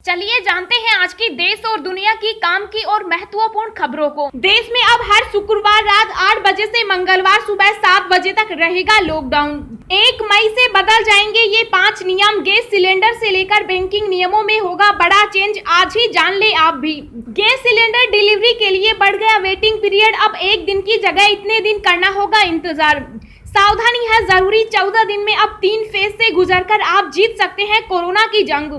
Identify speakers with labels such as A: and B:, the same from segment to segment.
A: चलिए जानते हैं आज की देश और दुनिया की काम की और महत्वपूर्ण खबरों को। देश में अब हर शुक्रवार रात 8 बजे से मंगलवार सुबह 7 बजे तक रहेगा लॉकडाउन। 1 मई से बदल जाएंगे ये 5 नियम। गैस सिलेंडर से लेकर बैंकिंग नियमों में होगा बड़ा चेंज, आज ही जान ले आप भी। गैस सिलेंडर डिलीवरी के लिए बढ़ गया वेटिंग पीरियड, अब 1 दिन की जगह इतने दिन करना होगा इंतजार। सावधानी है जरूरी, 14 दिन में अब 3 फेज से गुजरकर आप जीत सकते हैं कोरोना की जंग।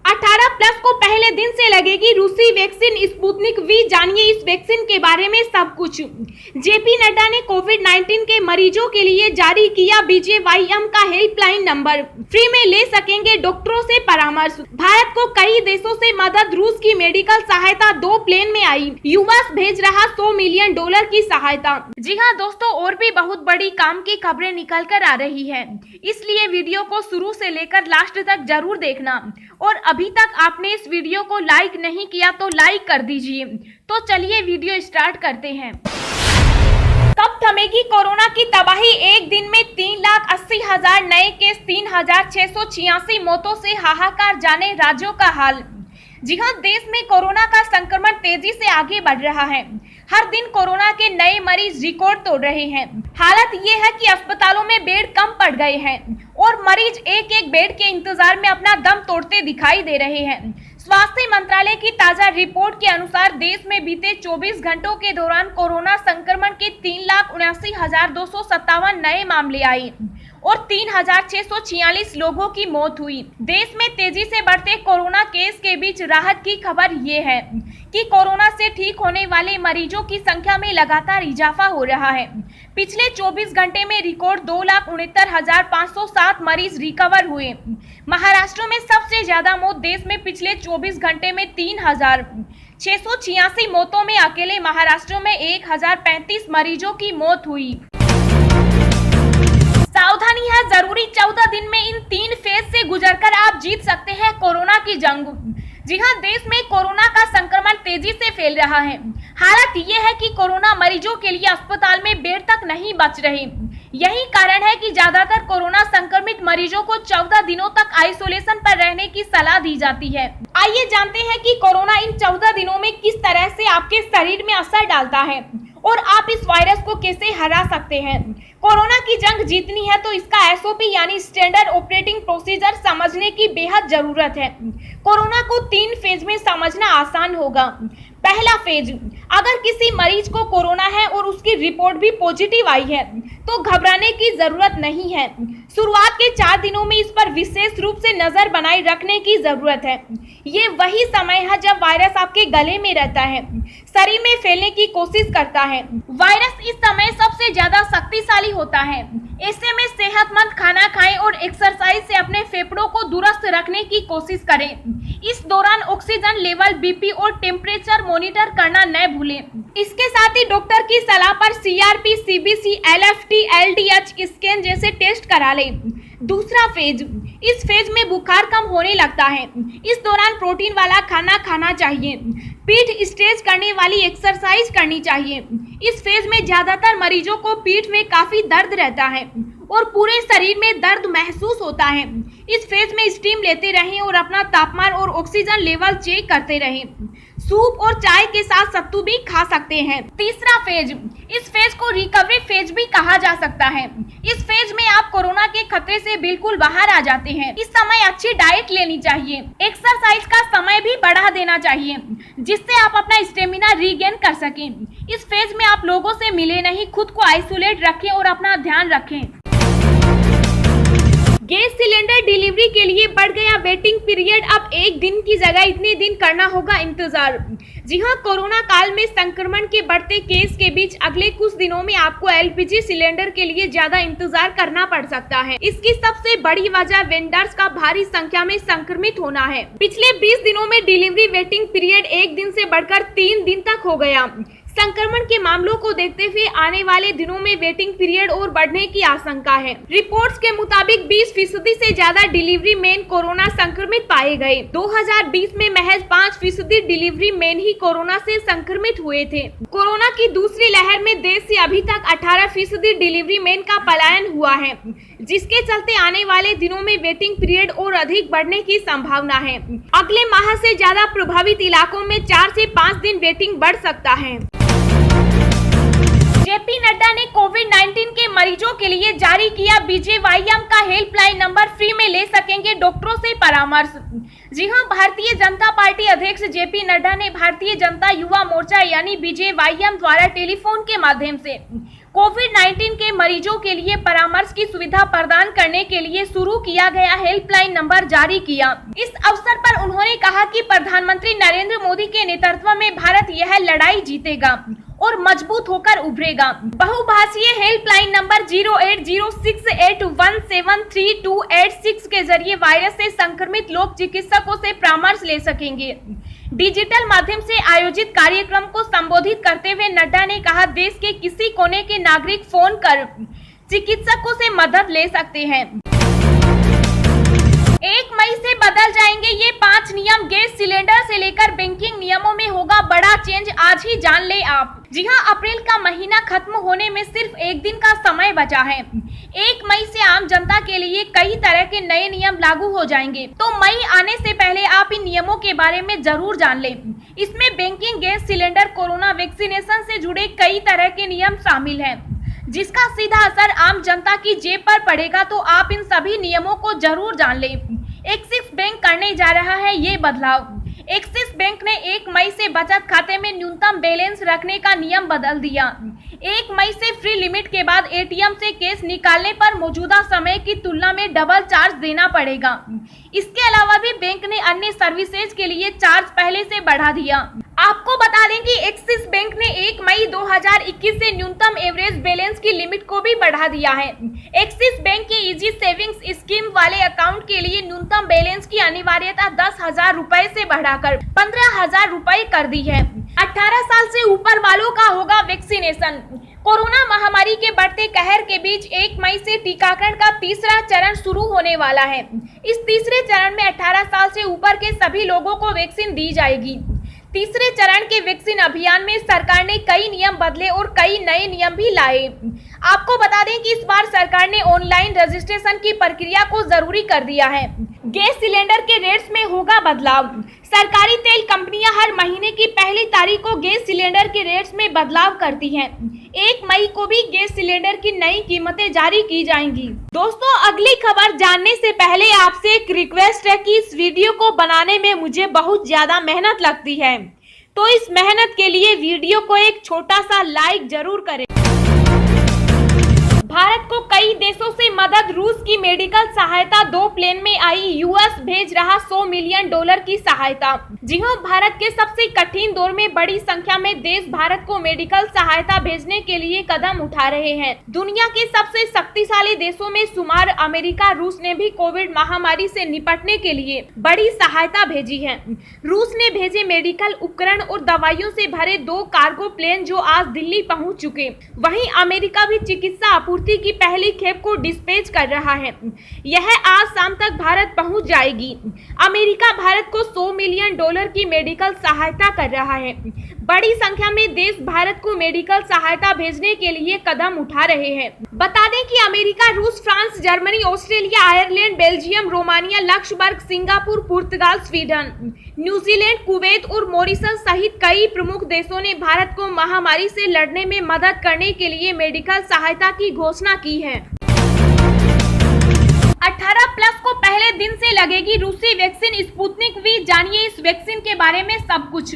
A: 18 प्लस को पहले दिन से लगेगी रूसी वैक्सीन स्पुतनिक वी, जानिए इस वैक्सीन के बारे में सब कुछ। जेपी नड्डा ने कोविड-19 के मरीजों के लिए जारी किया BJYM का हेल्पलाइन नंबर, फ्री में ले सकेंगे डॉक्टरों से परामर्श। भारत को कई देशों से मदद, रूस की मेडिकल सहायता 2 प्लेन में आई। यूएस भेज रहा $100 मिलियन की सहायता। जी हाँ दोस्तों, और भी बहुत बड़ी काम की खबरें निकल कर आ रही है, इसलिए वीडियो को शुरू से लेकर लास्ट तक जरूर देखना। और अभी तक आपने इस वीडियो को लाइक नहीं किया तो लाइक कर दीजिए। तो चलिए वीडियो स्टार्ट करते हैं। कब थमेगी कोरोना की तबाही? 1 दिन में 3,80,000 नए केस, 3,686 मौतों से हाहाकार, जाने राज्यों का हाल। जी हाँ, देश में कोरोना का संक्रमण तेजी से आगे बढ़ रहा है। हर दिन कोरोना के नए मरीज रिकॉर्ड तोड़ रहे हैं। हालत ये है कि अस्पतालों में बेड कम पड़ गए हैं और मरीज एक एक बेड के इंतजार में अपना दम तोड़ते दिखाई दे रहे हैं। स्वास्थ्य मंत्रालय की ताजा रिपोर्ट के अनुसार देश में बीते 24 घंटों के दौरान कोरोना संक्रमण के 3,79,257 नए मामले आए और 3,646 लोगों की मौत हुई। देश में तेजी से बढ़ते कोरोना केस के बीच राहत की खबर ये है कि कोरोना से ठीक होने वाले मरीजों की संख्या में लगातार इजाफा हो रहा है। पिछले 24 घंटे में रिकॉर्ड 2,69,507 मरीज रिकवर हुए। महाराष्ट्र में सबसे ज्यादा मौत देश में पिछले 24 घंटे में 3,686 मौतों में अकेले महाराष्ट्र में 1,035 मरीजों की मौत हुई। सावधानी है जरूरी, 14 दिन में इन 3 फेज से गुजरकर आप जीत सकते हैं कोरोना की जंग। जी हाँ, देश में कोरोना का संक्रमण तेजी से फैल रहा है। हालत ये है कि कोरोना मरीजों के लिए अस्पताल में बेड तक नहीं बच रहे। यही कारण है कि ज्यादातर कोरोना संक्रमित मरीजों को 14 दिनों तक आइसोलेशन पर रहने की सलाह दी जाती है। आइए जानते हैं कि कोरोना इन 14 दिनों में किस तरह से आपके शरीर में असर डालता है और आप इस वायरस को कैसे हरा सकते हैं। कोरोना की जंग जीतनी है तो इसका SOP यानी स्टैंडर्ड ऑपरेटिंग प्रोसीजर समझने की बेहद जरूरत है। कोरोना को 3 फेज में समझना आसान होगा। पहला फेज, अगर किसी मरीज को कोरोना है और उसकी रिपोर्ट भी पॉजिटिव आई है तो घबराने की जरूरत नहीं है। शुरुआत के 4 दिनों में इस पर विशेष रूप से नजर बनाए रखने की जरूरत है। ये वही समय है जब वायरस आपके गले में रहता है, शरीर में फैलने की कोशिश करता है। वायरस इस समय सबसे ज्यादा शक्तिशाली होता है। ऐसे में सेहतमंद खाना खाएं और एक्सरसाइज से अपने फेफड़ों को दुरुस्त रखने की कोशिश करें। इस दौरान ऑक्सीजन लेवल, BP और टेम्परेचर मॉनिटर करना न भूलें। इसके साथ ही डॉक्टर की सलाह पर CRP, CBC, LFT, LDH scan जैसे टेस्ट करा लें। दूसरा फेज, इस फेज में बुखार कम होने लगता है। इस दौरान प्रोटीन वाला खाना खाना चाहिए, पीठ स्ट्रेच करने वाली एक्सरसाइज करनी चाहिए। इस फेज में ज्यादातर मरीजों को पीठ में काफी दर्द रहता है और पूरे शरीर में दर्द महसूस होता है। इस फेज में स्टीम लेते रहें और अपना तापमान और ऑक्सीजन लेवल चेक करते रहें। सूप और चाय के साथ सत्तू भी खा सकते हैं। तीसरा फेज, इस फेज को रिकवरी फेज भी कहा जा सकता है। इस फेज में आप कोरोना के खतरे से बिल्कुल बाहर आ जाते हैं। इस समय अच्छी डाइट लेनी चाहिए, एक्सरसाइज का समय भी बढ़ा देना चाहिए जिससे आप अपना स्टेमिना रीगेन कर सकें। इस फेज में आप लोगों से मिले नहीं, खुद को आइसोलेट रखें और अपना ध्यान रखें। गैस सिलेंडर डिलीवरी के लिए बढ़ गया वेटिंग पीरियड, अब 1 दिन की जगह इतने दिन करना होगा इंतजार। जी हाँ, कोरोना काल में संक्रमण के बढ़ते केस के बीच अगले कुछ दिनों में आपको LPG सिलेंडर के लिए ज्यादा इंतजार करना पड़ सकता है। इसकी सबसे बड़ी वजह वेंडर्स का भारी संख्या में संक्रमित होना है। पिछले 20 दिनों में डिलीवरी वेटिंग पीरियड 1 दिन से बढ़कर 3 दिन तक हो गया। संक्रमण के मामलों को देखते हुए आने वाले दिनों में वेटिंग पीरियड और बढ़ने की आशंका है। रिपोर्ट्स के मुताबिक 20% से ज्यादा डिलीवरी मैन कोरोना संक्रमित पाए गए। 2020 में महज 5% डिलीवरी मैन ही कोरोना से संक्रमित हुए थे। कोरोना की दूसरी लहर में देश से अभी तक 18% डिलीवरी मैन का पलायन हुआ है, जिसके चलते आने वाले दिनों में वेटिंग पीरियड और अधिक बढ़ने की संभावना है। अगले माह से ज्यादा प्रभावित इलाकों में 4 से 5 दिन वेटिंग बढ़ सकता है। जेपी नड्डा ने कोविड-19 के मरीजों के लिए जारी किया बीजेवाईएम का हेल्पलाइन नंबर, फ्री में ले सकेंगे डॉक्टरों से परामर्श। जी हां, भारतीय जनता पार्टी अध्यक्ष जेपी नड्डा ने भारतीय जनता युवा मोर्चा यानी बीजेवाईएम द्वारा टेलीफोन के माध्यम से कोविड-19 के मरीजों के लिए परामर्श की सुविधा प्रदान करने के लिए शुरू किया गया हेल्पलाइन नंबर जारी किया। इस अवसर पर उन्होंने कहा कि प्रधानमंत्री नरेंद्र मोदी के नेतृत्व में भारत यह लड़ाई जीतेगा और मजबूत होकर उभरेगा। बहुभाषीय हेल्पलाइन नंबर 080681733286 के जरिए वायरस से संक्रमित लोग चिकित्सकों से परामर्श ले सकेंगे। डिजिटल माध्यम से आयोजित कार्यक्रम को संबोधित करते हुए नड्डा ने कहा, देश के किसी कोने के नागरिक फोन कर चिकित्सकों से मदद ले सकते हैं। 1 मई से बदल जाएंगे ये 5 नियम, गैस सिलेंडर से लेकर बैंकिंग नियमों में होगा बड़ा चेंज, आज ही जान ले आप। जी हां, अप्रैल का महीना खत्म होने में सिर्फ 1 दिन का समय बचा है। 1 मई से आम जनता के लिए कई तरह के नए नियम लागू हो जाएंगे, तो मई आने से पहले आप इन नियमों के बारे में जरूर जान लें। इसमें banking, gas cylinder, corona vaccination से जुड़े कई तरह के नियम शामिल हैं, जिसका सीधा असर आम जनता की जेब पर पड़ेगा, तो आप इन सभी नियमों को जरूर जान लें। एक्सिस बैंक करने जा रहा है ये बदलाव। एक्सिस बैंक ने 1 मई से बचत खाते में न्यूनतम बैलेंस रखने का नियम बदल दिया। 1 मई से फ्री लिमिट के बाद एटीएम से कैश निकालने पर मौजूदा समय की तुलना में डबल चार्ज देना पड़ेगा। इसके अलावा भी बैंक ने अन्य सर्विसेज के लिए चार्ज पहले से बढ़ा दिया। आपको बता दें कि एक्सिस बैंक ने 1 मई 2021 से न्यूनतम एवरेज बैलेंस की लिमिट को भी बढ़ा दिया है। एक्सिस बैंक के इजी सेविंग्स स्कीम वाले अकाउंट के लिए न्यूनतम बैलेंस की अनिवार्यता 10,000 रुपए से बढ़ाकर 15,000 रुपए कर दी है। 18 साल से ऊपर वालों का होगा वैक्सीनेशन। कोरोना महामारी के बढ़ते कहर के बीच 1 मई से टीकाकरण का तीसरा चरण शुरू होने वाला है। इस तीसरे चरण में 18 साल से ऊपर के सभी लोगों को वैक्सीन दी जाएगी। तीसरे चरण के वैक्सीन अभियान में सरकार ने कई नियम बदले और कई नए नियम भी लाए। आपको बता दें कि इस बार सरकार ने ऑनलाइन रजिस्ट्रेशन की प्रक्रिया को जरूरी कर दिया है। गैस सिलेंडर के रेट्स में होगा बदलाव। सरकारी तेल कंपनियां हर महीने की पहली तारीख को गैस सिलेंडर के रेट्स में बदलाव करती हैं। 1 मई को भी गैस सिलेंडर की नई कीमतें जारी की जाएंगी। दोस्तों, अगली खबर जानने से पहले आपसे एक रिक्वेस्ट है कि इस वीडियो को बनाने में मुझे बहुत ज्यादा मेहनत लगती है, तो इस मेहनत के लिए वीडियो को एक छोटा सा लाइक जरूर करें। भारत को कई देशों से मदद, रूस की मेडिकल सहायता 2 प्लेन में आई, यूएस भेज रहा $100 मिलियन की सहायता। जी हां, भारत के सबसे कठिन दौर में बड़ी संख्या में देश भारत को मेडिकल सहायता भेजने के लिए कदम उठा रहे हैं। दुनिया के सबसे शक्तिशाली देशों में शुमार अमेरिका, रूस ने भी कोविड महामारी से निपटने के लिए बड़ी सहायता भेजी है। रूस ने भेजे मेडिकल उपकरण और दवाइयों से भरे 2 कार्गो प्लेन जो आज दिल्ली पहुंच चुके। वहीं अमेरिका भी चिकित्सा आपूर्ति की पहली खेप को डिस्पैच कर रहा है। यह आज शाम तक भारत पहुंच जाएगी। अमेरिका भारत को $100 मिलियन की मेडिकल सहायता कर रहा है। बड़ी संख्या में देश भारत को मेडिकल सहायता भेजने के लिए कदम उठा रहे हैं। बता दें कि अमेरिका, रूस, France, Germany, Australia, Ireland, Belgium, Romania, Luxembourg, Singapore, पुर्तगाल, स्वीडन, न्यूजीलैंड, कुवैत और मॉरिशस सहित कई प्रमुख देशों ने भारत को महामारी से लड़ने में मदद करने के लिए मेडिकल सहायता की घोषणा की है। 18+ को पहले दिन से लगेगी रूसी वैक्सीन स्पुतनिक वी, जानिए इस वैक्सीन के बारे में सब कुछ।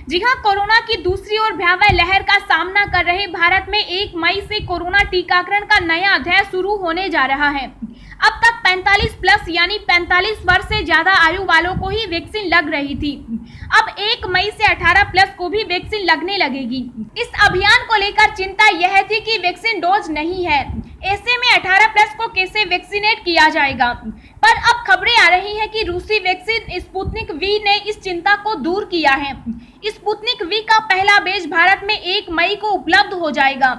A: जी हां, कोरोना की दूसरी और भयावह लहर का सामना कर रहे भारत में 1 मई से कोरोना टीकाकरण का नया अध्याय शुरू होने जा रहा है। अब तक 45+ यानी 45 वर्ष से ज्यादा आयु वालों को ही वैक्सीन लग रही थी। अब 1 मई से 18+ को भी वैक्सीन लगने लगेगी। इस अभियान को लेकर चिंता यह थी कि वैक्सीन डोज नहीं है, ऐसे में 18+ को कैसे वैक्सीनेट किया जाएगा। पर अब खबरें आ रही हैं कि रूसी वैक्सीन स्पुतनिक वी ने इस चिंता को दूर किया है। स्पुतनिक वी का पहला बैच भारत में 1 मई को उपलब्ध हो जाएगा।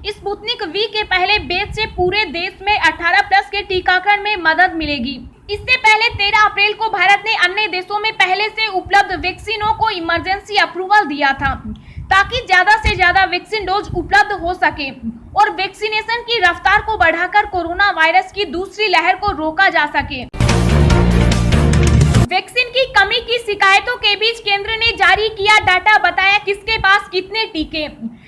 A: स्पुतनिक वी के पहले बैच से पूरे देश में 18 प्लस के टीकाकरण में मदद मिलेगी। इससे पहले 13 अप्रैल को भारत ने अन्य देशों में पहले से उपलब्ध वैक्सीनों को इमरजेंसी अप्रूवल दिया था, ताकि ज्यादा से ज्यादा वैक्सीन डोज उपलब्ध हो सके और वैक्सीनेशन की रफ्तार को बढ़ाकर कोरोना वायरस की दूसरी लहर को रोका जा सके। वैक्सीन की कमी की शिकायतों के बीच केंद्र ने जारी किया डाटा, बताया किसके पास कितने टीके।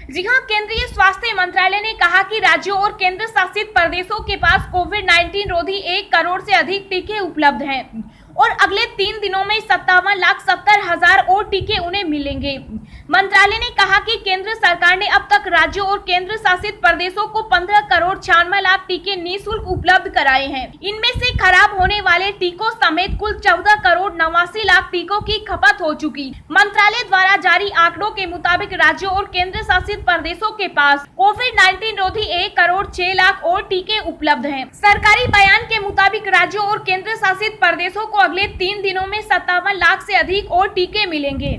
A: जी हां, केंद्रीय स्वास्थ्य मंत्रालय ने कहा कि राज्यों और केंद्र शासित प्रदेशों के पास कोविड-19 रोधी 1 करोड़ से अधिक टीके उपलब्ध हैं और अगले 3 दिनों में 57,70,000 और टीके उन्हें मिलेंगे। मंत्रालय ने कहा कि केंद्र सरकार ने अब तक राज्यों और केंद्र शासित प्रदेशों को 15 करोड़ 96 लाख टीके निःशुल्क उपलब्ध कराए हैं। इनमें से खराब होने वाले टीकों समेत कुल 14 करोड़ 89 लाख टीकों की खपत हो चुकी। मंत्रालय द्वारा जारी आंकड़ों के मुताबिक राज्यों और केंद्र शासित प्रदेशों के पास कोविड-19 रोधी 1 करोड़ 6 लाख और टीके उपलब्ध हैं। सरकारी बयान के मुताबिक राज्यों और केंद्र शासित प्रदेशों को अगले 3 दिनों में 57 लाख से अधिक और टीके मिलेंगे।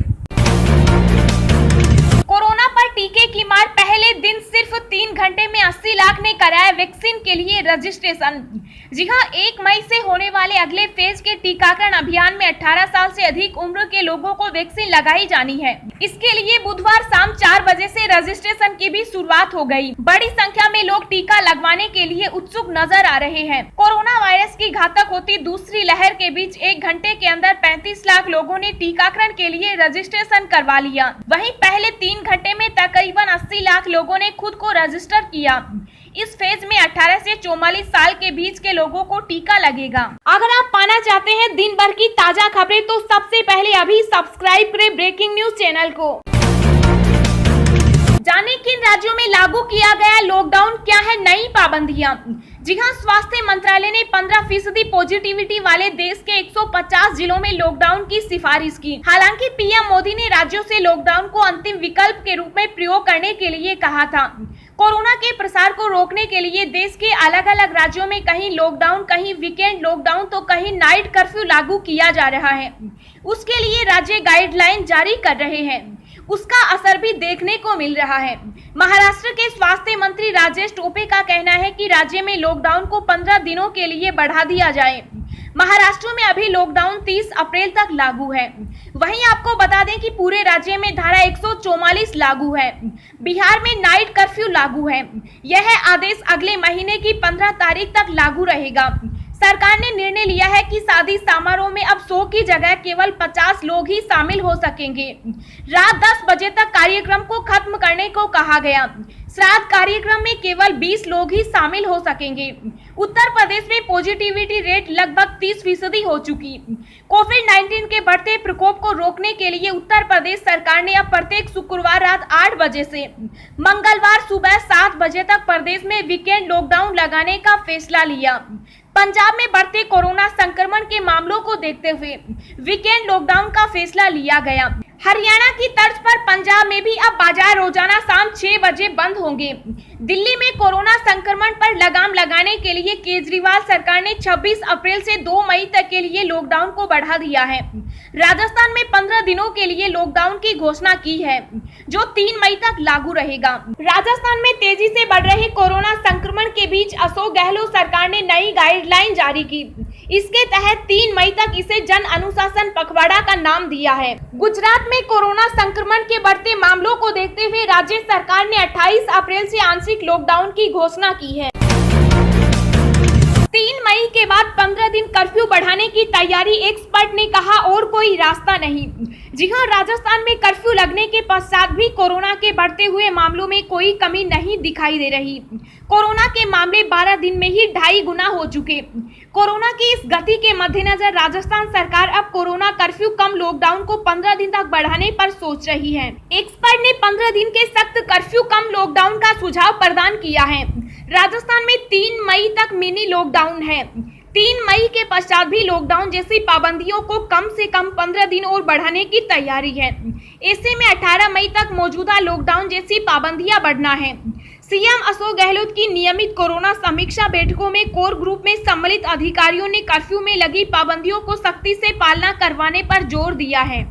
A: कोरोना पर टीके की मार, पहले दिन सिर्फ 3 घंटे में 80 लाख ने कराया वैक्सीन के लिए रजिस्ट्रेशन। जी हां, 1 मई से होने वाले अगले फेज के टीकाकरण अभियान में 18 साल से अधिक उम्र के लोगों को वैक्सीन लगाई जानी है। इसके लिए बुधवार शाम 4 बजे से रजिस्ट्रेशन की भी शुरुआत हो गई। बड़ी संख्या में लोग टीका लगवाने के लिए उत्सुक नजर आ रहे हैं। कोरोना वायरस की घातक होती दूसरी लहर के बीच 1 घंटे के अंदर 35 लाख लोगों ने टीकाकरण के लिए रजिस्ट्रेशन करवा लिया। वहीं पहले 3 घंटे में तकरीबन 80 लाख लोगों ने खुद को रजिस्टर किया। इस फेज में 18 से 44 साल के बीच के लोगों को टीका लगेगा। अगर आप पाना चाहते हैं दिन भर की ताजा खबरें तो सबसे पहले अभी सब्सक्राइब करें ब्रेकिंग न्यूज चैनल को। जाने किन राज्यों में लागू किया गया लॉकडाउन, क्या है नई पाबंदियां। जी हां, स्वास्थ्य मंत्रालय ने 15% पॉजिटिविटी वाले देश के 150 जिलों में लॉकडाउन की सिफारिश की। हालांकि पीएम मोदी ने राज्यों से लॉकडाउन को अंतिम विकल्प के रूप में प्रयोग करने के लिए कहा था। कोरोना के प्रसार को रोकने के लिए देश के अलग अलग राज्यों में कहीं लॉकडाउन, कहीं वीकेंड लॉकडाउन तो कहीं नाइट कर्फ्यू लागू किया जा रहा है। उसके लिए राज्य गाइडलाइन जारी कर रहे हैं, उसका असर भी देखने को मिल रहा है। महाराष्ट्र के स्वास्थ्य मंत्री राजेश टोपे का कहना है कि राज्य में लॉकडाउन को 15 दिनों के लिए बढ़ा दिया जाए। महाराष्ट्र में अभी लॉकडाउन 30 अप्रैल तक लागू है। वहीं आपको बता दें कि पूरे राज्य में धारा 144 लागू है। बिहार में नाइट कर्फ्यू लागू है। यह आदेश अगले महीने की 15 तारीख तक लागू रहेगा। सरकार ने निर्णय लिया है कि शादी समारोह में अब 100 की जगह केवल 50 लोग ही शामिल हो सकेंगे। रात 10 बजे तक कार्यक्रम को खत्म करने को कहा गया। श्राद्ध कार्यक्रम में केवल 20 लोग ही शामिल हो सकेंगे। उत्तर प्रदेश में पॉजिटिविटी रेट लगभग 30% हो चुकी। कोविड-19 के बढ़ते प्रकोप को रोकने के लिए उत्तर प्रदेश सरकार ने अब प्रत्येक शुक्रवार रात 8 बजे से मंगलवार सुबह 7 बजे तक प्रदेश में वीकेंड लॉकडाउन लगाने का फैसला लिया। पंजाब में बढ़ते कोरोना संक्रमण के मामलों को देखते हुए वीकेंड लॉकडाउन का फैसला लिया गया। हरियाणा की तर्ज पर पंजाब में भी अब बाजार रोजाना शाम 6 बजे बंद होंगे। दिल्ली में कोरोना संक्रमण पर लगाम लगाने के लिए केजरीवाल सरकार ने 26 अप्रैल से 2 मई तक के लिए लॉकडाउन को बढ़ा दिया है। राजस्थान में 15 दिनों के लिए लॉकडाउन की घोषणा की है, जो 3 मई तक लागू रहेगा। राजस्थान में तेजी से बढ़ रहे कोरोना संक्रमण के बीच अशोक गहलोत सरकार ने नई गाइडलाइन जारी की। इसके तहत 3 मई तक इसे जन अनुशासन पखवाड़ा का नाम दिया है। गुजरात में कोरोना संक्रमण के बढ़ते मामलों को देखते हुए राज्य सरकार ने 28 अप्रैल से आंशिक लॉकडाउन की घोषणा की है। 3 मई के बाद 15 दिन कर्फ्यू बढ़ाने की तैयारी, एक्सपर्ट ने कहा और कोई रास्ता नहीं। जी हां, राजस्थान में कर्फ्यू लगने के पश्चात भी कोरोना के बढ़ते हुए मामलों में कोई कमी नहीं दिखाई दे रही। कोरोना के मामले 12 दिन में ही 2.5 गुना हो चुके। कोरोना की इस गति के मद्देनजर राजस्थान सरकार अब कोरोना कर्फ्यू कम लॉकडाउन को 15 दिन तक बढ़ाने पर सोच रही है। एक्सपर्ट ने 15 दिन के सख्त कर्फ्यू कम लॉकडाउन का सुझाव प्रदान किया है। राजस्थान में 3 मई तक मिनी लॉकडाउन है। 3 मई के पश्चात भी लॉकडाउन जैसी पाबंदियों को कम से कम 15 दिन और बढ़ाने की तैयारी है। ऐसे में 18 मई तक मौजूदा लॉकडाउन जैसी पाबंदियां बढ़ना है। सीएम अशोक गहलोत की नियमित कोरोना समीक्षा बैठकों में कोर ग्रुप में सम्मिलित अधिकारियों ने कर्फ्यू में लगी पाबंदियों को सख्ती से पालना करवाने पर जोर दिया है।